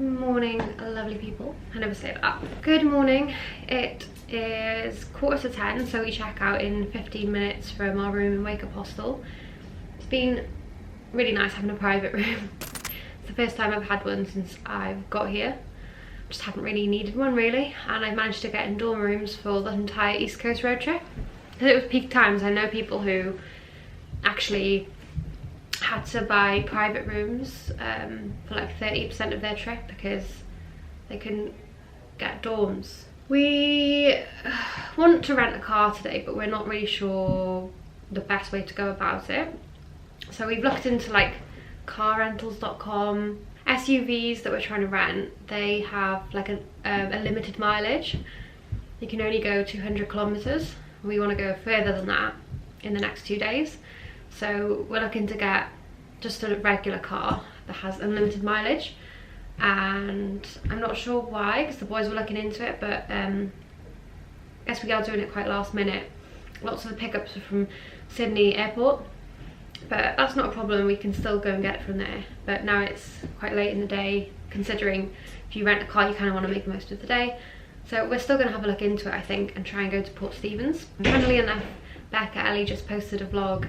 morning, lovely people. I never say that. Good morning. It is 10:15, so we check out in 15 minutes from our room in Wake Up Hostel. It's been really nice having a private room. It's the first time I've had one since I've got here. Just haven't really needed one really, and I've managed to get in dorm rooms for the entire East Coast road trip. Because it was peak times. I know people who actually had to buy private rooms for like 30% of their trip because they couldn't get dorms. We want to rent a car today, but we're not really sure the best way to go about it. So we've looked into like carrentals.com. SUVs that we're trying to rent, they have like a limited mileage. You can only go 200 kilometers. We want to go further than that in the next 2 days. So we're looking to get just a regular car that has unlimited mileage, and I'm not sure why because the boys were looking into it, but I guess we are doing it quite last minute. Lots of the pickups are from Sydney airport, but that's not a problem. We can still go and get it from there. But now it's quite late in the day, considering if you rent a car you kind of want to make the most of the day. So we're still going to have a look into it, I think, and try and go to Port Stephens. Funnily enough, Becca Ellie just posted a vlog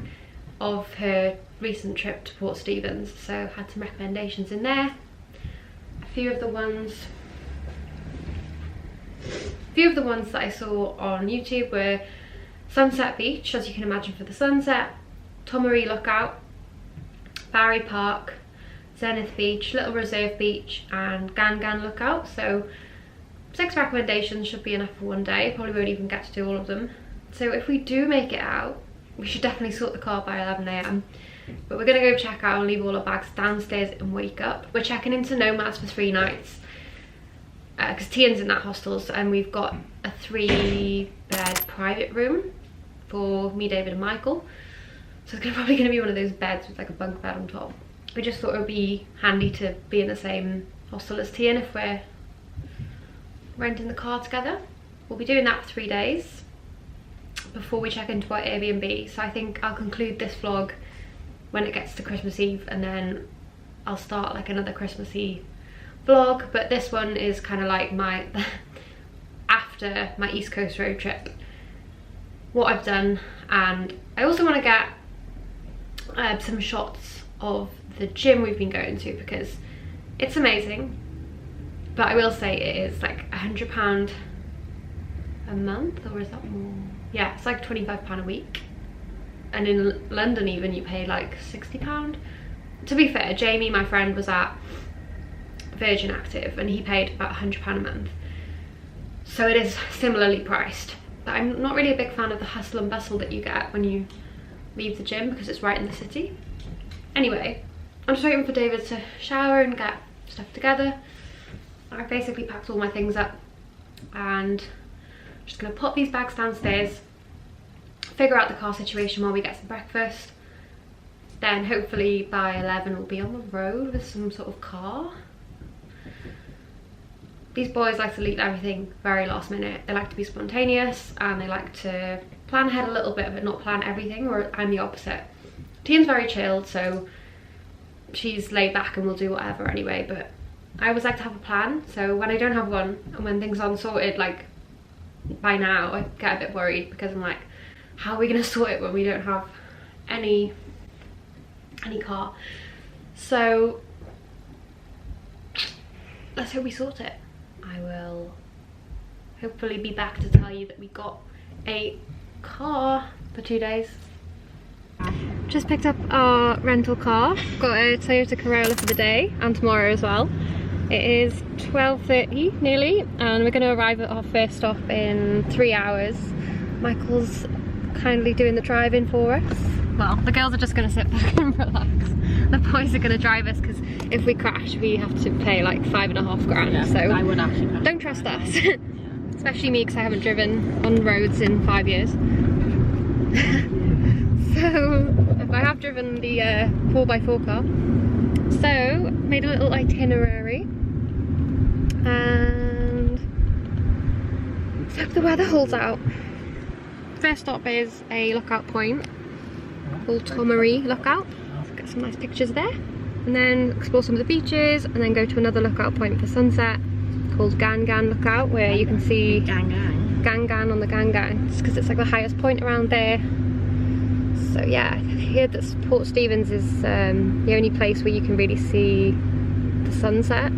of her recent trip to Port Stephens, so had some recommendations in there. A few of the ones that I saw on YouTube were Sunset Beach, as you can imagine, for the sunset, Tomaree Lookout, Barry Park, Zenith Beach, Little Reserve Beach, and Gan Gan Lookout. So 6 recommendations should be enough for one day. Probably won't even get to do all of them. So if we do make it out, we should definitely sort the car by 11 AM. But we're going to go check out and leave all our bags downstairs and wake up. We're checking into Nomads for 3 nights. Because Tian's in that hostel, and we've got a 3-bed private room for me, David and Michael. So it's probably going to be one of those beds with like a bunk bed on top. We just thought it would be handy to be in the same hostel as Tian if we're renting the car together. We'll be doing that for 3 days before we check into our Airbnb. So I think I'll conclude this vlog when it gets to Christmas Eve, and then I'll start like another Christmassy vlog. But this one is kind of like my after my East Coast road trip, what I've done. And I also want to get some shots of the gym we've been going to, because it's amazing. But I will say it is like £100 a month, or is that more? Yeah, it's like £25 a week. And in London even you pay like £60. To be fair, Jamie, my friend, was at Virgin Active and he paid about £100 a month. So it is similarly priced. But I'm not really a big fan of the hustle and bustle that you get when you leave the gym, because it's right in the city. Anyway, I'm just waiting for David to shower and get stuff together. I've basically packed all my things up and I'm just going to pop these bags downstairs, figure out the car situation while we get some breakfast. Then hopefully by 11 we'll be on the road with some sort of car. These boys like to leave everything very last minute. They like to be spontaneous and they like to plan ahead a little bit but not plan everything, or I'm the opposite. Tian's very chilled, so she's laid back and will do whatever anyway, but I always like to have a plan. So when I don't have one and when things aren't sorted, like by now, I get a bit worried because I'm like, how are we going to sort it when we don't have any car? So let's hope we sort it. I will hopefully be back to tell you that we got a car for 2 days. Just picked up our rental car. Got a Toyota Corolla for the day and tomorrow as well. It is 12:30 nearly, and we're going to arrive at our first stop in 3 hours. Michael's kindly doing the driving for us. Well, the girls are just going to sit back and relax. The boys are going to drive us because if we crash we have to pay like $5.5 grand. Yeah, so I would actually don't trust us. Yeah. Especially me, because I haven't driven on roads in 5 years. So if I have driven the 4x4 car. So made a little itinerary and let's hope the weather holds out. First stop is a lookout point called Tomaree Lookout. Let's get some nice pictures there. and then explore some of the beaches, and then go to another lookout point for sunset called Gan Gan Lookout, where you can see Gan Gan on the Gan Gan, because it's like the highest point around there. So yeah, I hear that Port Stephens is the only place where you can really see the sunset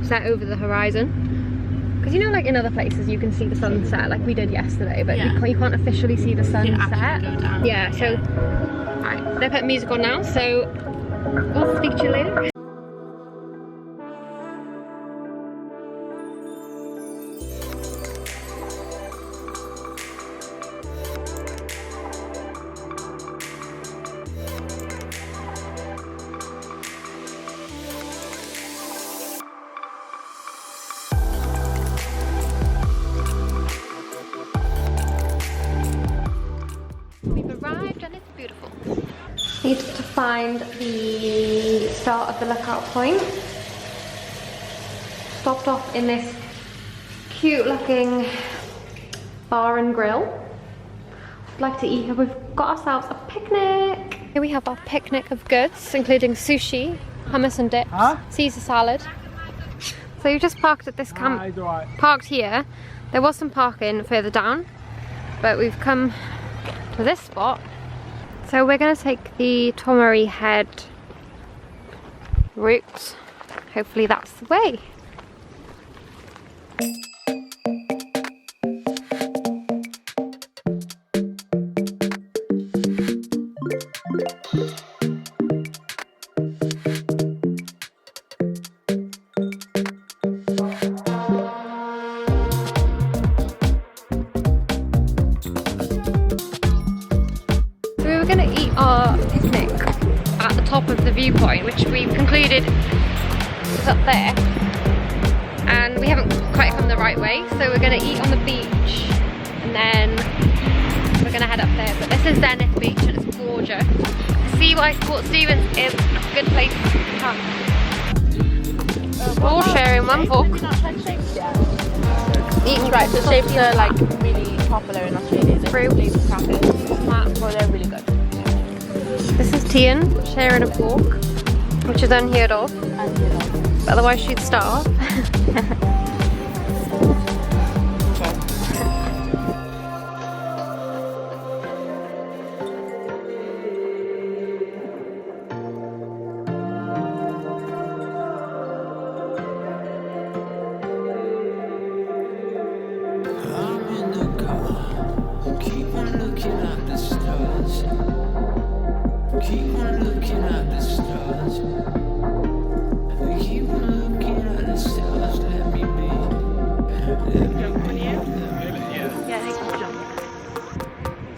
set over the horizon. Because you know, like in other places you can see the sunset like we did yesterday, but you can't officially see the sunset. Yeah, so right, they've put music on now, so we'll speak to you later. Arrived and it's beautiful. Need to find the start of the lookout point. Stopped off in this cute looking bar and grill. I'd like to eat here. We've got ourselves a picnic. Here we have our picnic of goods, including sushi, hummus and dips, Caesar salad. So you just parked at this camp, parked here. There was some parking further down, but we've come to this spot. So we're going to take the Tomaree Head route. Hopefully that's the way. Our picnic at the top of the viewpoint, which we've concluded is up there, and we haven't quite come the right way, so we're going to eat on the beach and then we're going to head up there. But this is Zenith Beach and it's gorgeous. See why Port Stephens is a good place to come. We're all sharing one fork. Eating right, so shapes are like really popular in Australia. They're really they're really good. This is Tian sharing a fork, which is unheard of. But otherwise she'd starve.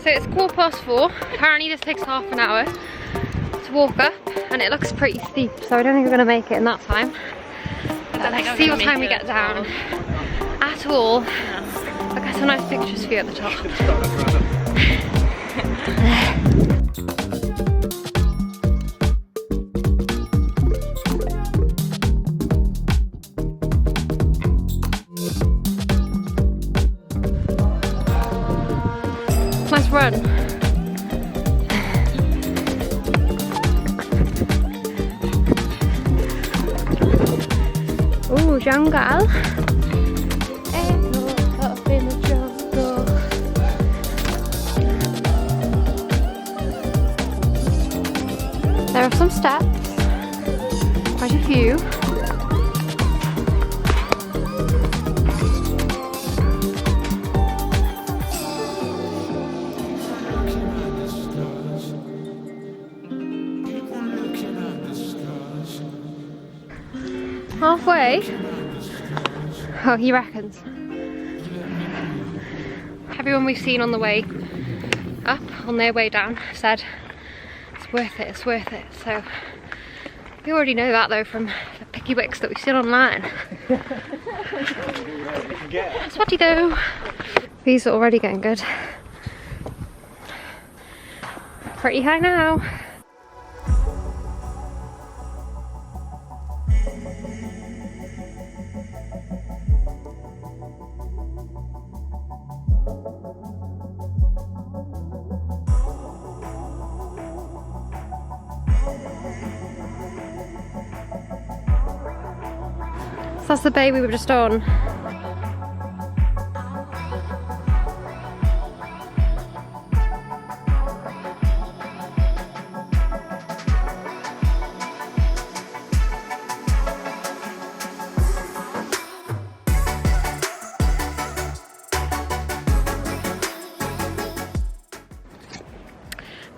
So it's 4:15. Apparently this takes half an hour to walk up, and it looks pretty steep, so I don't think we're going to make it in that time. Let's see what time we get down at all. I'll get some nice pictures for you at the top. Nice run. Ooh, jungle. Up in the jungle. There are some steps, quite a few. Halfway? Oh, he reckons. Everyone we've seen on the way up, on their way down, said it's worth it, it's worth it. So we already know that though from the picky wicks that we've seen online. That's what you do. These are already getting good. Pretty high now. So that's the bay we were just on.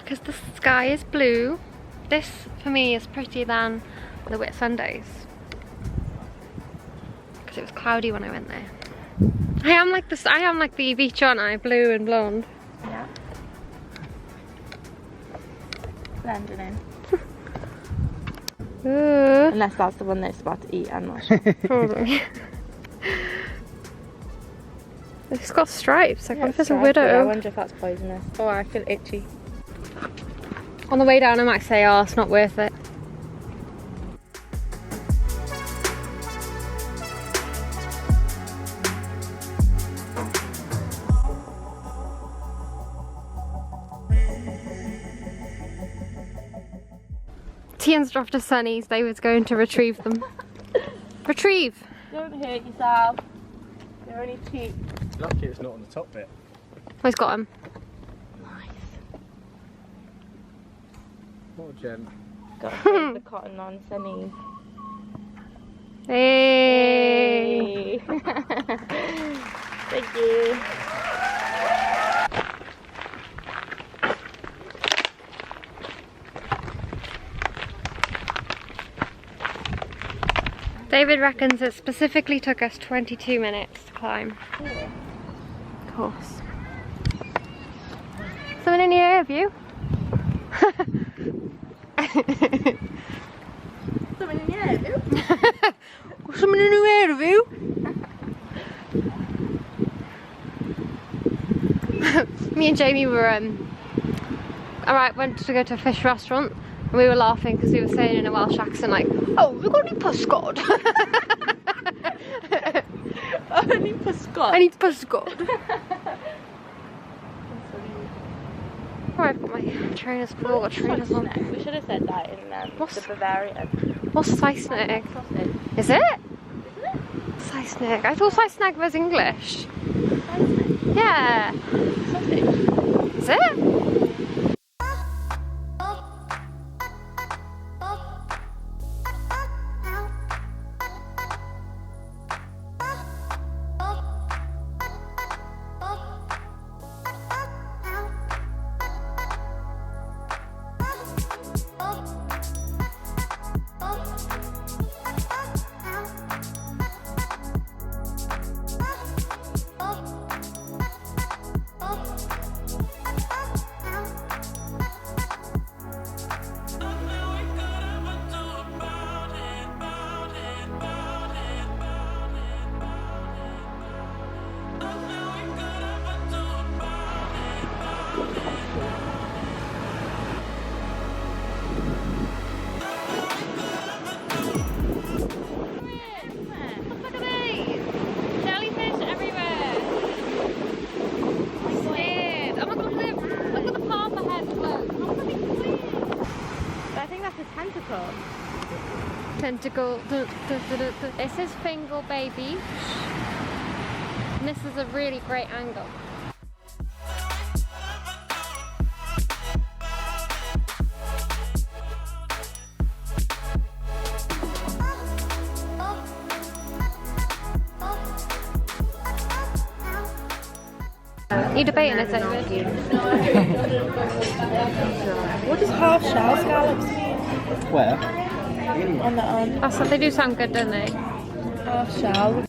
Because the sky is blue, this for me is prettier than the Whitsundays. Because it was cloudy when I went there. I am like the beach, aren't I? Blue and blonde. Yeah. Blending in. Ooh. Unless that's the one that's about to eat, I'm not sure. Probably. It's got stripes. I wonder if it's a I widow. wonder if that's poisonous. Oh, I feel itchy. On the way down I might say, oh, it's not worth it. Tian's dropped his sunnies. David's going to retrieve them. Retrieve! Don't hurt yourself. They're only cheap. Lucky it's not on the top bit. Oh, he's got him. What a gem. Got the cotton on sunnies. Hey! Thank you. David reckons it specifically took us 22 minutes to climb. Of course. Someone in here, have you? Someone in the air, do? Someone in here, have you? Me and Jamie were went to go to a fish restaurant and we were laughing because we were saying in a Welsh accent like, oh, we've got any pysgod? I need pysgod. I need pysgod. Oh, I've got my trainers, I've got trainers on. We should have said that in the Bavarian. What's Saesneg? Sausage. Is it? Isn't it? Saesneg. I thought Saesneg was English. Yeah. Sausage. Is it? Tentacle. This is Fingal Bay Beach. And this is a really great angle. You debating it, David? What does half shell scallops mean? Where? On the That's what they do sound good, don't they? half shell.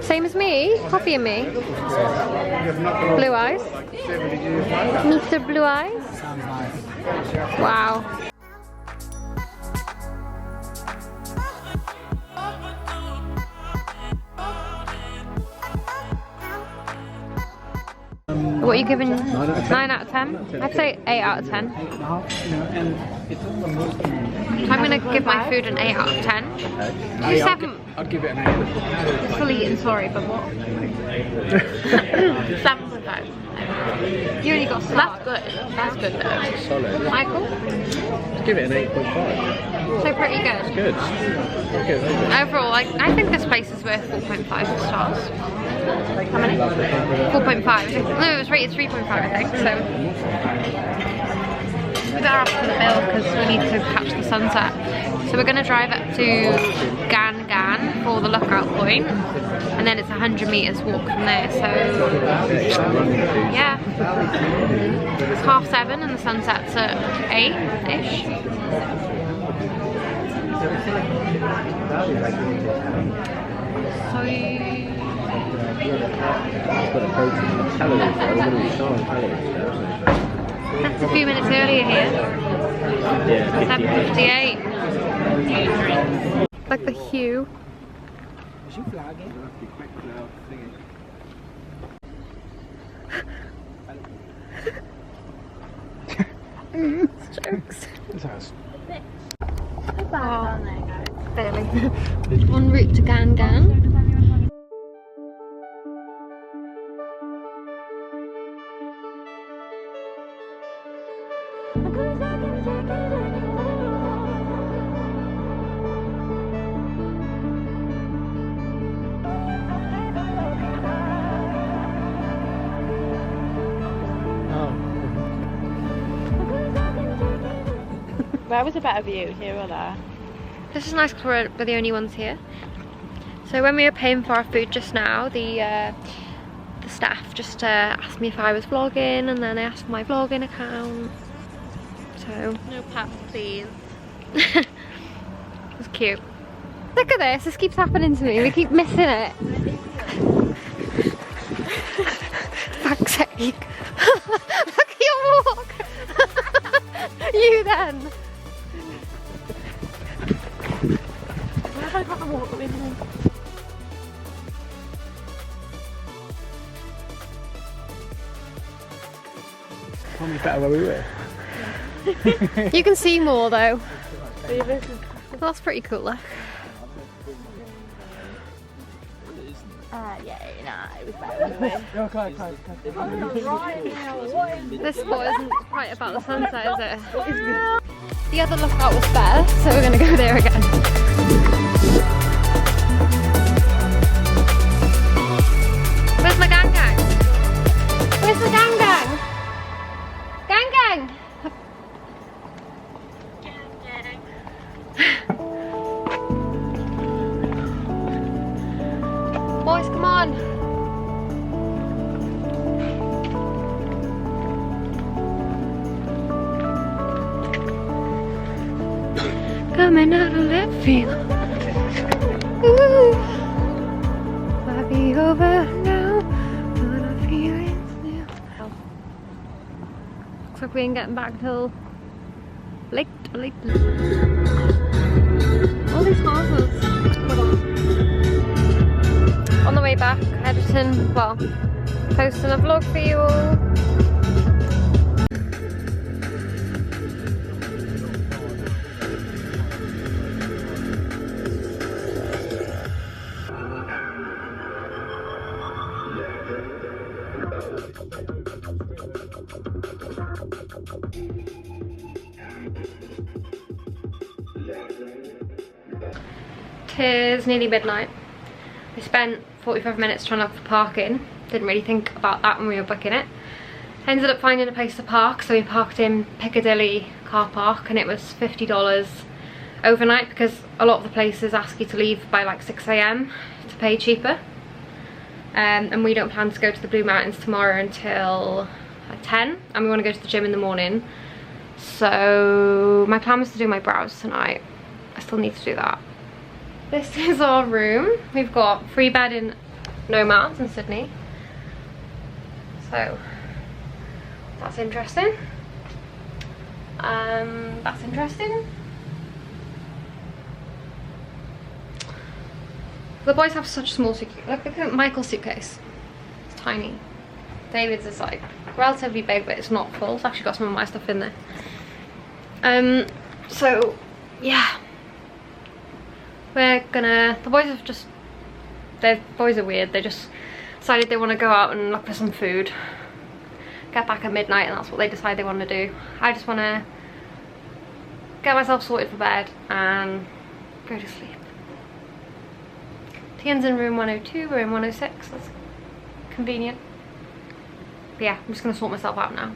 Same as me, copying me. Blue eyes. Mr. Blue Eyes. Sounds nice. Wow. What are you giving? 9 out of 10? I'd say 8 out of 10. 8.5. I'm gonna give my food an 8 out of 10. You 7. I'd give it an 8. Fully eaten, sorry, but what? 7.5. You only got some. That's good. That's good though. Solid. Michael? Give it an 8.5. So pretty good. Good. Overall, I think this place is worth 4.5 stars. How many? 4.5. No, it was rated 3.5 I think, so. We better ask for the bill because we need to catch the sunset. So we're going to drive up to Gan Gan for the lookout point, and then it's 100 metres walk from there, so yeah. It's 7:30 and the sunset's at 8-ish. That's a few minutes earlier here. Yeah, 7:58. Like the hue. Is she flagging? It's jokes. Oh, barely. En route to Gan Gan. Where was a better view, here or there? This is nice because we're the only ones here. So when we were paying for our food just now, the staff just asked me if I was vlogging, and then I asked for my vlogging account. So No pets, please. it was cute. Look at this, this keeps happening to me. We keep missing it. Fuck's sake. Look at your walk. You then. Where have I got the walk with me? Probably better where we were. You can see more though. That's pretty cool, look. Yeah, it was better. This spot isn't quite about the sunset, is it? The other lookout was better, so we're gonna go there again. Where's my Gan Gan? Where's the Gan Gan? Gan Gan! Boys, come on! Coming out of left field. Ooh, might be over now, but I feel it's new. Looks like we ain't getting back till late. All these houses. On the way back, editing, well, posting a vlog for you all. Tis nearly midnight. We spent 45 minutes trying to look for parking. Didn't really think about that when we were booking it. Ended up finding a place to park, so we parked in Piccadilly car park, and it was $50 overnight because a lot of the places ask you to leave by like 6 AM to pay cheaper. And we don't plan to go to the Blue Mountains tomorrow until like 10, and we want to go to the gym in the morning. So my plan was to do my brows tonight. I still need to do that. This is our room. We've got free bed in Nomads in Sydney. So that's interesting. That's interesting. The boys have such small suitcases. Look at Michael's suitcase. It's tiny. David's is like relatively big, but it's not full. It's actually got some of my stuff in there. So yeah. We're gonna, the boys have just, the boys are weird, they just decided they want to go out and look for some food, get back at midnight, and that's what they decide they want to do. I just want to get myself sorted for bed and go to sleep. Tian's in room 102, we're in 106, that's convenient. But yeah, I'm just going to sort myself out now.